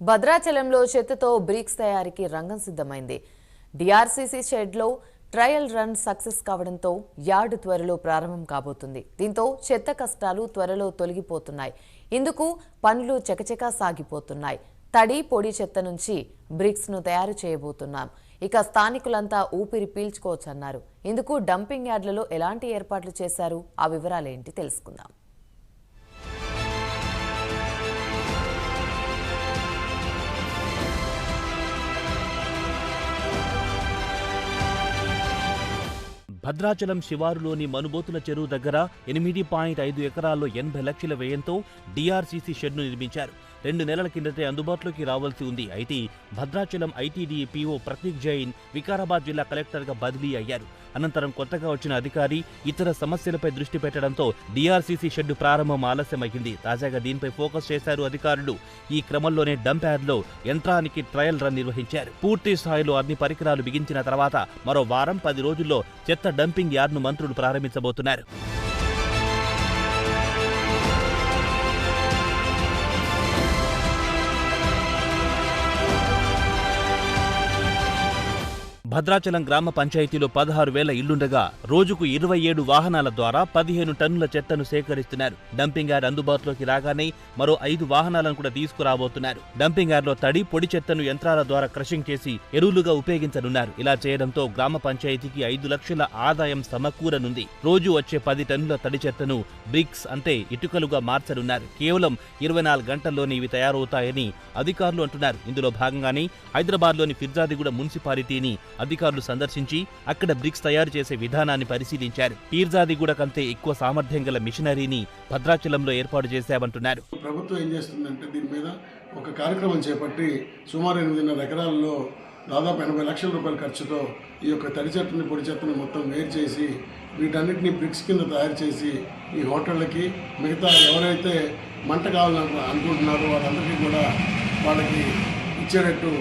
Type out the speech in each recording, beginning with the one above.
భద్రాచలంలో చెత్తతో బ్రిక్స్ తయారీకి రంగం సిద్ధమైంది. డిఆర్సీసీ షెడ్లో ట్రయల్ రన్ సక్సెస్ కావడంతో యార్డు త్వరలో ప్రారంభం కాబోతుంది. దీంతో చెత్త కష్టాలు త్వరలో తొలగిపోతున్నాయి. ఇందుకు పనులు చకచకా సాగిపోతున్నాయి. తడి పొడి చెత్త నుంచి బ్రిక్స్ ను తయారు చేయబోతున్నాం. ఇక స్థానికులంతా ఊపిరి పీల్చుకోవచ్చన్నారు. ఇందుకు డంపింగ్ యార్డులలో ఎలాంటి ఏర్పాట్లు చేశారు, ఆ వివరాలేంటి తెలుసుకుందాం. భద్రాచలం శివారులోని మనుబోతుల చెరువు దగ్గర 8.5 ఎకరాల్లో 80 లక్షల వ్యయంతో డిఆర్సీసీ షెడ్ను నిర్మించారు. 2 నెలల కిందటే అందుబాటులోకి రావాల్సి ఉంది. అయితే భద్రాచలం ఐటీడీ పీఓ ప్రతీక్ జైన్ వికారాబాద్ జిల్లా కలెక్టర్గా బదిలీ అయ్యారు. అనంతరం కొత్తగా వచ్చిన అధికారి ఇతర సమస్యలపై దృష్టి పెట్టడంతో డిఆర్సీసీ షెడ్డు ప్రారంభం ఆలస్యమైంది. తాజాగా దీనిపై ఫోకస్ చేశారు అధికారులు. ఈ క్రమంలోనే డంప్ యార్డ్లో యంత్రానికి ట్రయల్ రన్ నిర్వహించారు. పూర్తి స్థాయిలో అన్ని పరికరాలు బిగించిన తర్వాత మరో వారం 10 రోజుల్లో చెత్త డంపింగ్ యార్డ్ను మంత్రులు ప్రారంభించబోతున్నారు. భద్రాచలం గ్రామ పంచాయతీలో 16,000 ఇళ్లుండగా రోజుకు 27 వాహనాల ద్వారా 15 టన్నుల చెత్తను సేకరిస్తున్నారు. డంపింగ్ యార్డ్ అందుబాటులోకి రాగానే మరో 5 వాహనాలను కూడా తీసుకురాబోతున్నారు. డంపింగ్ యార్డ్లో తడి పొడి చెత్తను యంత్రాల ద్వారా క్రషింగ్ చేసి ఎరువులుగా ఉపయోగించనున్నారు. ఇలా చేయడంతో గ్రామ పంచాయతీకి 5 లక్షల ఆదాయం సమకూరనుంది. రోజు వచ్చే 10 టన్నుల తడి చెత్తను బ్రిక్స్ అంటే ఇటుకలుగా మార్చనున్నారు. కేవలం 24 గంటల్లోనే ఇవి తయారవుతాయని అధికారులు అంటున్నారు. ఇందులో భాగంగానే హైదరాబాద్లోని ఫిర్జాదిగూడ మున్సిపాలిటీని అధికారులు సందర్శించి అక్కడ బ్రిక్స్ తయారు చేసే విధానాన్ని పరిశీలించారు. ఫిర్జాదిగూడ కంటే ఎక్కువ సామర్థ్యం గల మిషనరీని భద్రాచలంలో ఏర్పాటు చేశామంటున్నారు. ప్రభుత్వం ఏం చేస్తుందంటే దీని మీద ఒక కార్యక్రమం చేపట్టి సుమారు 8.5 ఎకరాల్లో దాదాపు 80 లక్షల రూపాయల ఖర్చుతో ఈ యొక్క తడి చెత్తని పొడి చెత్తని మొత్తం వేరు చేసి వీటన్నిటిని బ్రిక్స్ కింద తయారు చేసి ఈ హోటళ్ళకి మిగతా ఎవరైతే మంట కావాలని అనుకుంటున్నారో వాళ్ళందరికీ కూడా వాళ్ళకి ఇచ్చేటట్టు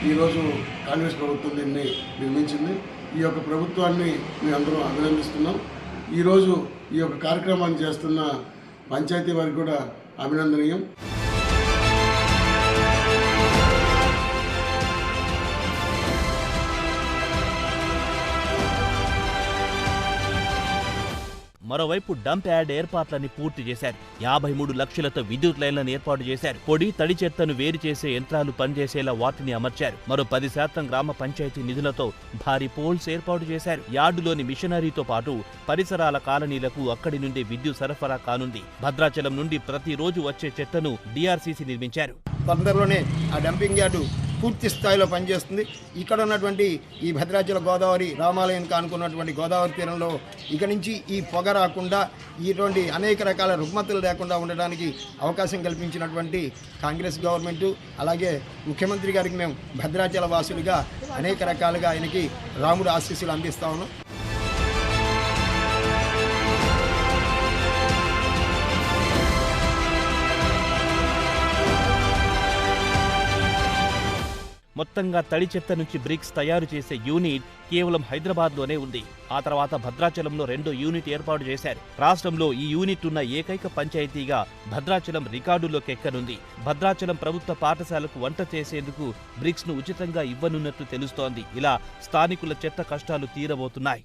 ఈరోజు కాంగ్రెస్ ప్రభుత్వం దీన్ని నిర్మించింది. ఈ యొక్క ప్రభుత్వాన్ని మేము అందరం అభినందిస్తున్నాం. ఈరోజు ఈ యొక్క కార్యక్రమాన్ని చేస్తున్న పంచాయతీ వారికి కూడా అభినందనీయం. మరోవైపు డంప్ యార్డ్ ఏర్పాట్లని పూర్తి చేశారు. 53 లక్షలతో విద్యుత్ లైన్లను ఏర్పాటు చేశారు. పొడి తడి చెత్తను వేరు చేసే యంత్రాలు పనిచేసేలా వాటిని అమర్చారు. మరో 10% గ్రామ పంచాయతీ నిధులతో భారీ పోల్స్ ఏర్పాటు చేశారు. యార్డులోని మిషనరీతో పాటు పరిసరాల కాలనీలకు అక్కడి నుండి విద్యుత్ సరఫరా కానుంది. భద్రాచలం నుండి ప్రతిరోజు వచ్చే చెత్తను డిఆర్సీసీ నిర్మించారు. తొందరలోనే ఆ డంపింగ్ యార్డు పూర్తి స్థాయిలో పనిచేస్తుంది. ఇక్కడ ఉన్నటువంటి ఈ భద్రాచల గోదావరి రామాలయం కానుకున్నటువంటి గోదావరి తీరంలో ఇక నుంచి ఈ పొగ రాకుండా ఇటువంటి అనేక రకాల రుగ్మతలు లేకుండా ఉండడానికి అవకాశం కల్పించినటువంటి కాంగ్రెస్ గవర్నమెంటు, అలాగే ముఖ్యమంత్రి గారికి మేము భద్రాచల వాసులుగా అనేక రకాలుగా ఆయనకి రాముడు ఆశీస్సులు అందిస్తా ఉన్నాం. మొత్తంగా తడి చెత్త నుంచి బ్రిక్స్ తయారు చేసే యూనిట్ కేవలం హైదరాబాద్లోనే ఉంది. ఆ తర్వాత భద్రాచలంలో 2 యూనిట్ ఏర్పాటు చేశారు. రాష్ట్రంలో ఈ యూనిట్ ఉన్న ఏకైక పంచాయతీగా భద్రాచలం రికార్డులోకి ఎక్కనుంది. భద్రాచలం ప్రభుత్వ పాఠశాలకు వంట చేసేందుకు బ్రిక్స్ ను ఉచితంగా ఇవ్వనున్నట్లు తెలుస్తోంది. ఇలా స్థానికుల చెత్త కష్టాలు తీరబోతున్నాయి.